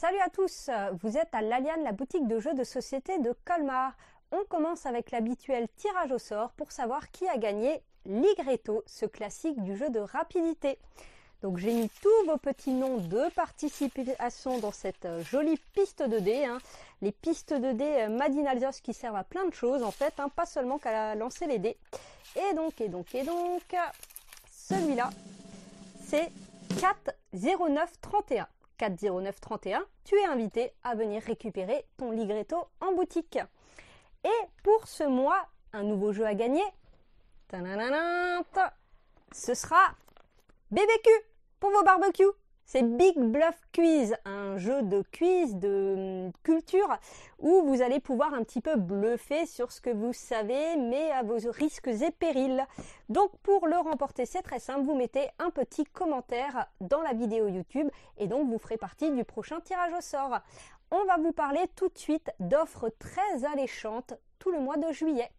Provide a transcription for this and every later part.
Salut à tous, vous êtes à l'Aliane, la boutique de jeux de société de Colmar. On commence avec l'habituel tirage au sort pour savoir qui a gagné Ligretto, ce classique du jeu de rapidité. Donc j'ai mis tous vos petits noms de participation dans cette jolie piste de dés. Les pistes de dés Made in Alsace qui servent à plein de choses en fait, pas seulement qu'à lancer les dés. Et donc, celui-là, c'est 40931. 40931, tu es invité à venir récupérer ton Ligretto en boutique. Et pour ce mois, un nouveau jeu à gagner, ce sera BBQ pour vos barbecues. C'est Big Bluff Quiz, un jeu de quiz de culture où vous allez pouvoir un petit peu bluffer sur ce que vous savez, mais à vos risques et périls. Donc pour le remporter, c'est très simple, vous mettez un petit commentaire dans la vidéo YouTube et donc vous ferez partie du prochain tirage au sort. On va vous parler tout de suite d'offres très alléchantes tout le mois de juillet.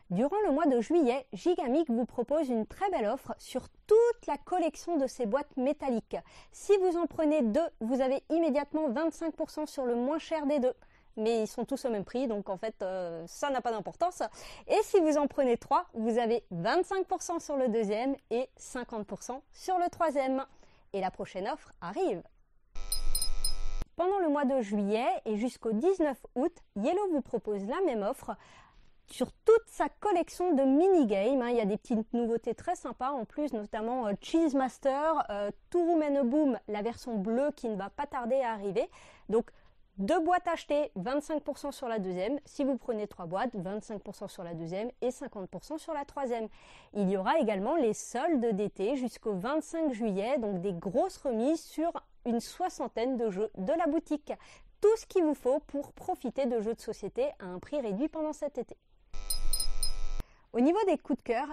Durant le mois de juillet, Gigamic vous propose une très belle offre sur toute la collection de ces boîtes métalliques. Si vous en prenez 2, vous avez immédiatement 25% sur le moins cher des 2. Mais ils sont tous au même prix, donc en fait, ça n'a pas d'importance. Et si vous en prenez 3, vous avez 25% sur le deuxième et 50% sur le troisième. Et la prochaine offre arrive. Pendant le mois de juillet et jusqu'au 19 août, Yellow vous propose la même offre sur toute sa collection de mini-games. Il y a des petites nouveautés très sympas en plus, notamment Cheese Master, Two Room and a Boom, la version bleue qui ne va pas tarder à arriver. Donc 2 boîtes achetées, 25% sur la deuxième. Si vous prenez 3 boîtes, 25% sur la deuxième et 50% sur la troisième. Il y aura également les soldes d'été jusqu'au 25 juillet, donc des grosses remises sur une 60aine de jeux de la boutique. Tout ce qu'il vous faut pour profiter de jeux de société à un prix réduit pendant cet été. Au niveau des coups de cœur,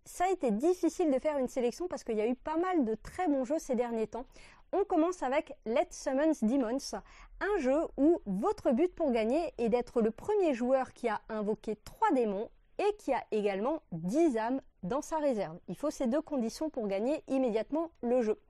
ça a été difficile de faire une sélection parce qu'il y a eu pas mal de très bons jeux ces derniers temps. On commence avec Let's Summon Demons, un jeu où votre but pour gagner est d'être le premier joueur qui a invoqué 3 démons et qui a également 10 âmes dans sa réserve. Il faut ces 2 conditions pour gagner immédiatement le jeu.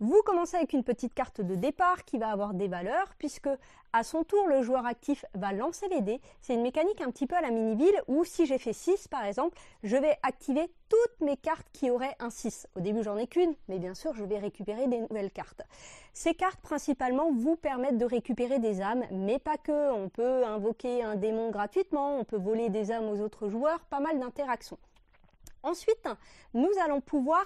Vous commencez avec une petite carte de départ qui va avoir des valeurs puisque à son tour le joueur actif va lancer les dés. C'est une mécanique un petit peu à la mini-ville où si j'ai fait 6 par exemple, je vais activer toutes mes cartes qui auraient un 6. Au début j'en ai qu'une, mais bien sûr je vais récupérer des nouvelles cartes. Ces cartes principalement vous permettent de récupérer des âmes, mais pas que. On peut invoquer un démon gratuitement, on peut voler des âmes aux autres joueurs, pas mal d'interactions. Ensuite, nous allons pouvoir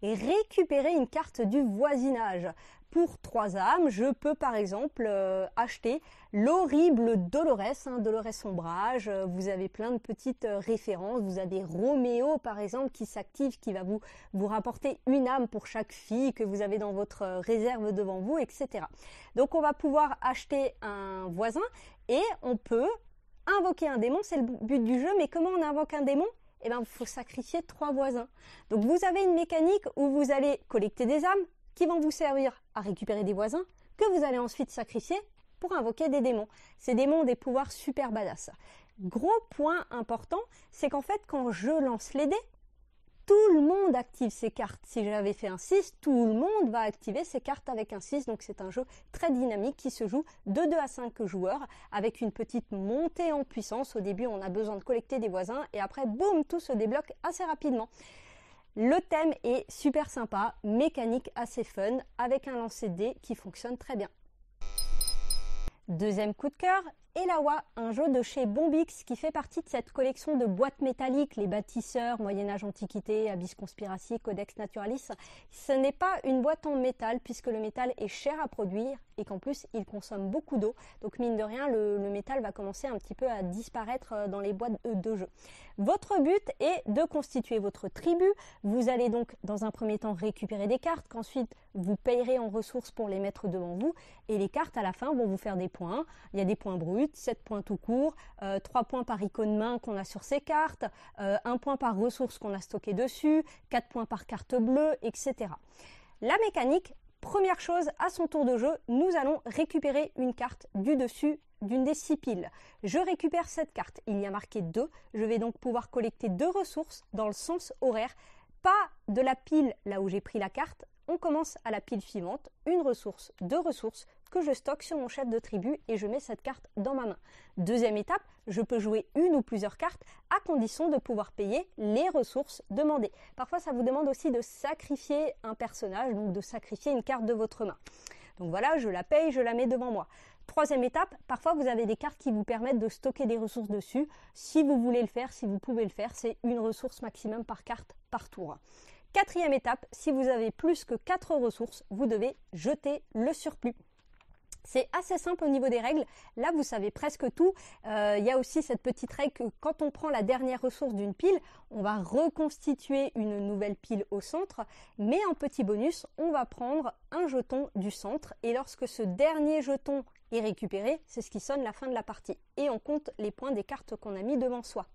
récupérer une carte du voisinage. Pour 3 âmes, je peux par exemple acheter l'horrible Dolores, Dolores Ombrage. Vous avez plein de petites références. Vous avez Roméo par exemple qui s'active, qui va vous rapporter une âme pour chaque fille que vous avez dans votre réserve devant vous, etc. Donc on va pouvoir acheter un voisin et on peut invoquer un démon. C'est le but du jeu, mais comment on invoque un démon ? Eh bien, il faut sacrifier 3 voisins. Donc, vous avez une mécanique où vous allez collecter des âmes qui vont vous servir à récupérer des voisins que vous allez ensuite sacrifier pour invoquer des démons. Ces démons ont des pouvoirs super badass. Gros point important, c'est qu'en fait, quand je lance les dés, tout le monde active ses cartes. Si j'avais fait un 6, tout le monde va activer ses cartes avec un 6. Donc c'est un jeu très dynamique qui se joue de 2 à 5 joueurs avec une petite montée en puissance. Au début, on a besoin de collecter des voisins et après, boum, tout se débloque assez rapidement. Le thème est super sympa, mécanique assez fun, avec un lancer de dés qui fonctionne très bien. Deuxième coup de cœur, Elawa, un jeu de chez Bombix qui fait partie de cette collection de boîtes métalliques, les bâtisseurs, Moyen-Âge Antiquité, Abyss Conspiracy, Codex Naturalis. Ce n'est pas une boîte en métal puisque le métal est cher à produire et qu'en plus il consomme beaucoup d'eau. Donc mine de rien, le métal va commencer un petit peu à disparaître dans les boîtes de jeu. Votre but est de constituer votre tribu. Vous allez donc dans un premier temps récupérer des cartes qu'ensuite vous payerez en ressources pour les mettre devant vous et les cartes à la fin vont vous faire des points. Il y a des points bruts, 7 points tout court, 3 points par icône main qu'on a sur ces cartes, 1 point par ressource qu'on a stocké dessus, 4 points par carte bleue, etc. La mécanique, première chose, à son tour de jeu, nous allons récupérer une carte du dessus d'une des 6 piles. Je récupère cette carte, il y a marqué 2, je vais donc pouvoir collecter 2 ressources dans le sens horaire, pas de la pile là où j'ai pris la carte, on commence à la pile suivante, une ressource, deux ressources que je stocke sur mon chef de tribu et je mets cette carte dans ma main. Deuxième étape, je peux jouer une ou plusieurs cartes à condition de pouvoir payer les ressources demandées. Parfois, ça vous demande aussi de sacrifier un personnage, donc de sacrifier une carte de votre main. Donc voilà, je la paye, je la mets devant moi. Troisième étape, parfois vous avez des cartes qui vous permettent de stocker des ressources dessus. Si vous voulez le faire, si vous pouvez le faire, c'est une ressource maximum par carte par tour. Quatrième étape, si vous avez plus que 4 ressources, vous devez jeter le surplus. C'est assez simple au niveau des règles. Là, vous savez presque tout. Il y a aussi cette petite règle que quand on prend la dernière ressource d'une pile, on va reconstituer une nouvelle pile au centre. Mais en petit bonus, on va prendre un jeton du centre. Et lorsque ce dernier jeton est récupéré, c'est ce qui sonne la fin de la partie. Et on compte les points des cartes qu'on a mis devant soi.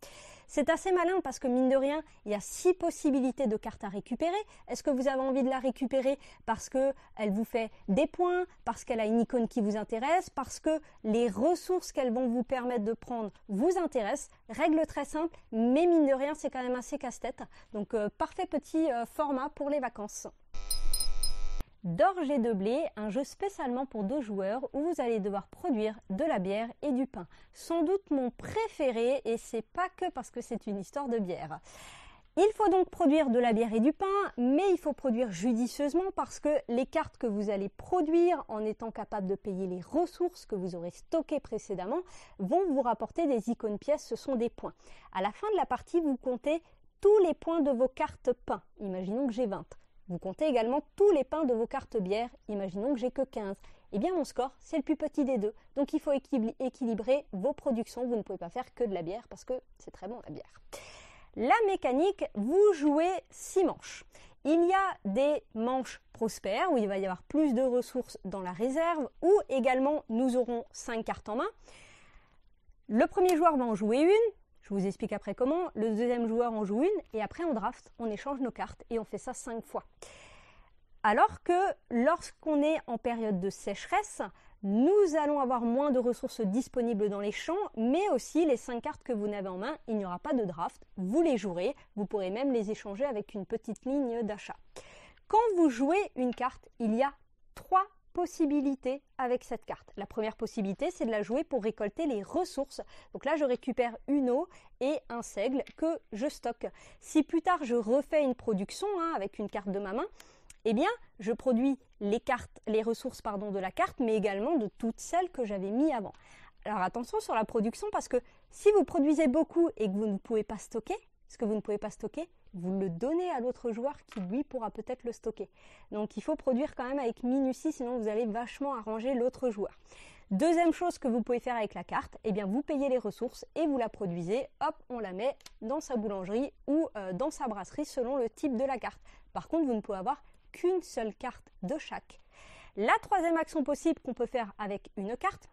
C'est assez malin parce que mine de rien, il y a 6 possibilités de cartes à récupérer. Est-ce que vous avez envie de la récupérer parce qu'elle vous fait des points, parce qu'elle a une icône qui vous intéresse, parce que les ressources qu'elles vont vous permettre de prendre vous intéressent? Règle très simple, mais mine de rien, c'est quand même assez casse-tête. Donc parfait petit format pour les vacances. D'orge et de blé, un jeu spécialement pour 2 joueurs où vous allez devoir produire de la bière et du pain. Sans doute mon préféré, et c'est pas que parce que c'est une histoire de bière. Il faut donc produire de la bière et du pain, mais il faut produire judicieusement parce que les cartes que vous allez produire en étant capable de payer les ressources que vous aurez stockées précédemment vont vous rapporter des icônes pièces, ce sont des points. À la fin de la partie, vous comptez tous les points de vos cartes pain. Imaginons que j'ai 20. Vous comptez également tous les pains de vos cartes bière, imaginons que j'ai que 15. Eh bien mon score, c'est le plus petit des deux. Donc il faut équilibrer vos productions, vous ne pouvez pas faire que de la bière parce que c'est très bon la bière. La mécanique, vous jouez 6 manches. Il y a des manches prospères où il va y avoir plus de ressources dans la réserve, où également nous aurons 5 cartes en main. Le premier joueur va en jouer une. Je vous explique après comment. Le deuxième joueur en joue une et après on draft, on échange nos cartes et on fait ça 5 fois. Alors que lorsqu'on est en période de sécheresse, nous allons avoir moins de ressources disponibles dans les champs, mais aussi les 5 cartes que vous n'avez en main, il n'y aura pas de draft, vous les jouerez, vous pourrez même les échanger avec une petite ligne d'achat. Quand vous jouez une carte, il y a 3 possibilités avec cette carte. La première possibilité, c'est de la jouer pour récolter les ressources. Donc là, je récupère une eau et un seigle que je stocke. Si plus tard, je refais une production avec une carte de ma main, eh bien, je produis les ressources de la carte, mais également de toutes celles que j'avais mis avant. Alors attention sur la production, parce que si vous produisez beaucoup et que vous ne pouvez pas stocker, ce que vous ne pouvez pas stocker, vous le donnez à l'autre joueur qui, lui, pourra peut-être le stocker. Donc, il faut produire quand même avec minutie, sinon vous allez vachement arranger l'autre joueur. Deuxième chose que vous pouvez faire avec la carte, eh bien, vous payez les ressources et vous la produisez. Hop, on la met dans sa boulangerie ou dans sa brasserie selon le type de la carte. Par contre, vous ne pouvez avoir qu'une seule carte de chaque. La troisième action possible qu'on peut faire avec une carte,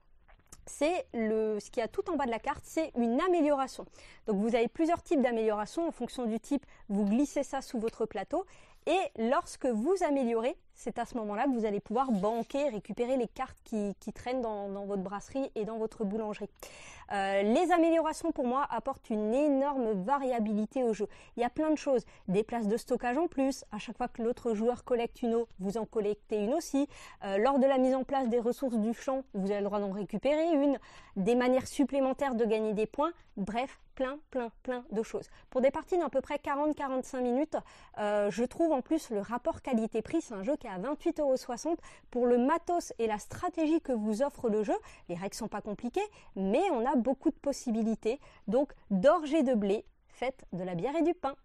c'est ce qu'il y a tout en bas de la carte, c'est une amélioration. Donc vous avez plusieurs types d'améliorations. En fonction du type, vous glissez ça sous votre plateau. Et lorsque vous améliorez, c'est à ce moment-là que vous allez pouvoir banquer, récupérer les cartes qui traînent dans votre brasserie et dans votre boulangerie. Les améliorations, pour moi, apportent une énorme variabilité au jeu. Il y a plein de choses. Des places de stockage en plus. À chaque fois que l'autre joueur collecte une eau, vous en collectez une aussi. Lors de la mise en place des ressources du champ, vous avez le droit d'en récupérer une. Des manières supplémentaires de gagner des points. Bref, plein de choses. Pour des parties d'à peu près 40-45 minutes, je trouve en plus le rapport qualité-prix, c'est un jeu qui est à 28,60 € pour le matos et la stratégie que vous offre le jeu. Les règles sont pas compliquées, mais on a beaucoup de possibilités. Donc, d'orge et de blé, faites de la bière et du pain.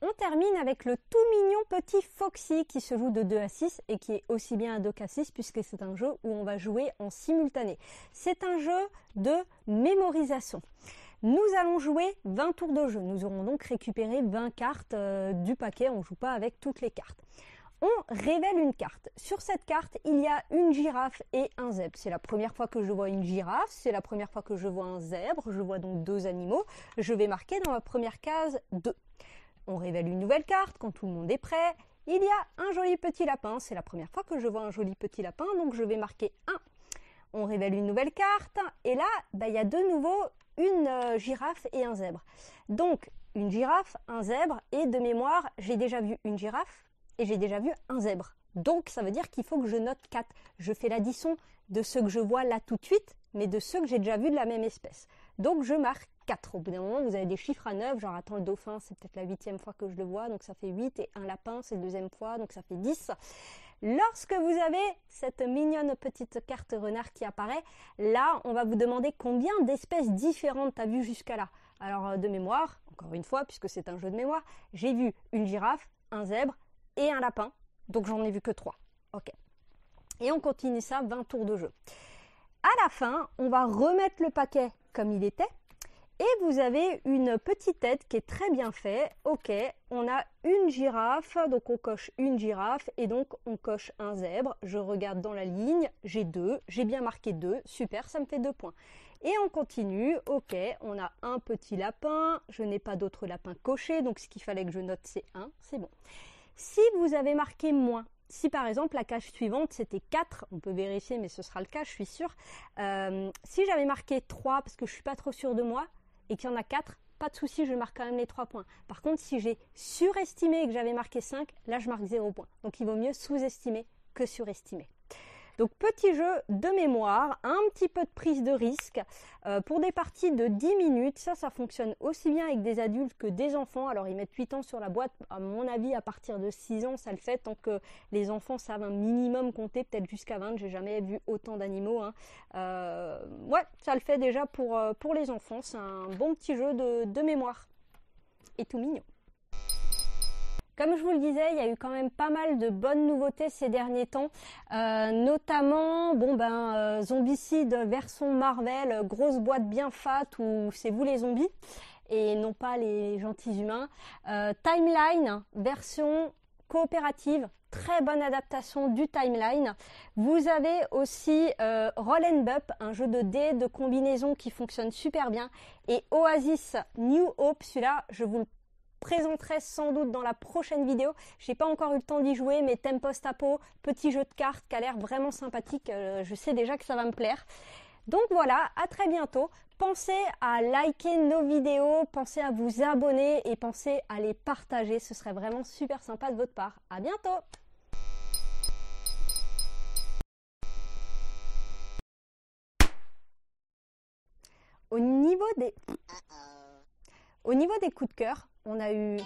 On termine avec le tout mignon petit Foxy qui se joue de 2 à 6 et qui est aussi bien à 2 qu'à 6 puisque c'est un jeu où on va jouer en simultané. C'est un jeu de mémorisation. Nous allons jouer 20 tours de jeu. Nous aurons donc récupéré 20 cartes du paquet. On ne joue pas avec toutes les cartes. On révèle une carte. Sur cette carte, il y a une girafe et un zèbre. C'est la première fois que je vois une girafe, c'est la première fois que je vois un zèbre. Je vois donc 2 animaux. Je vais marquer dans la première case 2. On révèle une nouvelle carte quand tout le monde est prêt. Il y a un joli petit lapin. C'est la première fois que je vois un joli petit lapin, donc je vais marquer 1. On révèle une nouvelle carte. Et là, il y a de nouveau une girafe et un zèbre. Donc, une girafe, un zèbre, et de mémoire, j'ai déjà vu une girafe et j'ai déjà vu un zèbre. Donc ça veut dire qu'il faut que je note 4. Je fais l'addition de ceux que je vois là tout de suite, mais de ceux que j'ai déjà vus de la même espèce. Donc je marque 4. Au bout d'un moment, vous avez des chiffres à 9, genre attends, le dauphin, c'est peut-être la 8e fois que je le vois, donc ça fait 8, et un lapin, c'est la 2e fois, donc ça fait 10. Lorsque vous avez cette mignonne petite carte renard qui apparaît, là, on va vous demander combien d'espèces différentes tu as vues jusqu'à là. Alors, de mémoire, encore une fois, puisque c'est un jeu de mémoire, j'ai vu une girafe, un zèbre et un lapin. Donc, j'en ai vu que 3. Ok. Et on continue ça, 20 tours de jeu. À la fin, on va remettre le paquet comme il était. Et vous avez une petite tête qui est très bien faite. Ok, on a une girafe, donc on coche une girafe et donc on coche un zèbre. Je regarde dans la ligne, j'ai 2, j'ai bien marqué 2, super, ça me fait 2 points. Et on continue, ok, on a un petit lapin, je n'ai pas d'autres lapins cochés, donc ce qu'il fallait que je note c'est 1, c'est bon. Si vous avez marqué moins, si par exemple la case suivante c'était 4, on peut vérifier mais ce sera le cas, je suis sûre. Si j'avais marqué 3 parce que je ne suis pas trop sûre de moi, et qu'il y en a 4, pas de souci, je marque quand même les 3 points. Par contre, si j'ai surestimé et que j'avais marqué 5, là je marque 0 points. Donc il vaut mieux sous-estimer que surestimer. Donc petit jeu de mémoire, un petit peu de prise de risque pour des parties de 10 minutes. Ça fonctionne aussi bien avec des adultes que des enfants. Alors ils mettent 8 ans sur la boîte, à mon avis à partir de 6 ans ça le fait, tant que les enfants savent un minimum compter, peut-être jusqu'à 20, j'ai jamais vu autant d'animaux. Hein. Ouais, ça le fait déjà pour les enfants, c'est un bon petit jeu de mémoire. Et tout mignon. Comme je vous le disais, il y a eu quand même pas mal de bonnes nouveautés ces derniers temps, notamment Zombicide version Marvel, grosse boîte bien fat où c'est vous les zombies et non pas les gentils humains. Timeline version coopérative, très bonne adaptation du Timeline. Vous avez aussi Roll and Bup, un jeu de dés de combinaison qui fonctionne super bien, et Oasis New Hope, celui-là je vous le présenterai sans doute dans la prochaine vidéo. J'ai pas encore eu le temps d'y jouer, mais thème post-apo, petit jeu de cartes qui a l'air vraiment sympathique. Je sais déjà que ça va me plaire. Donc voilà, à très bientôt. Pensez à liker nos vidéos, pensez à vous abonner et pensez à les partager. Ce serait vraiment super sympa de votre part. À bientôt! Au niveau des coups de cœur, on a eu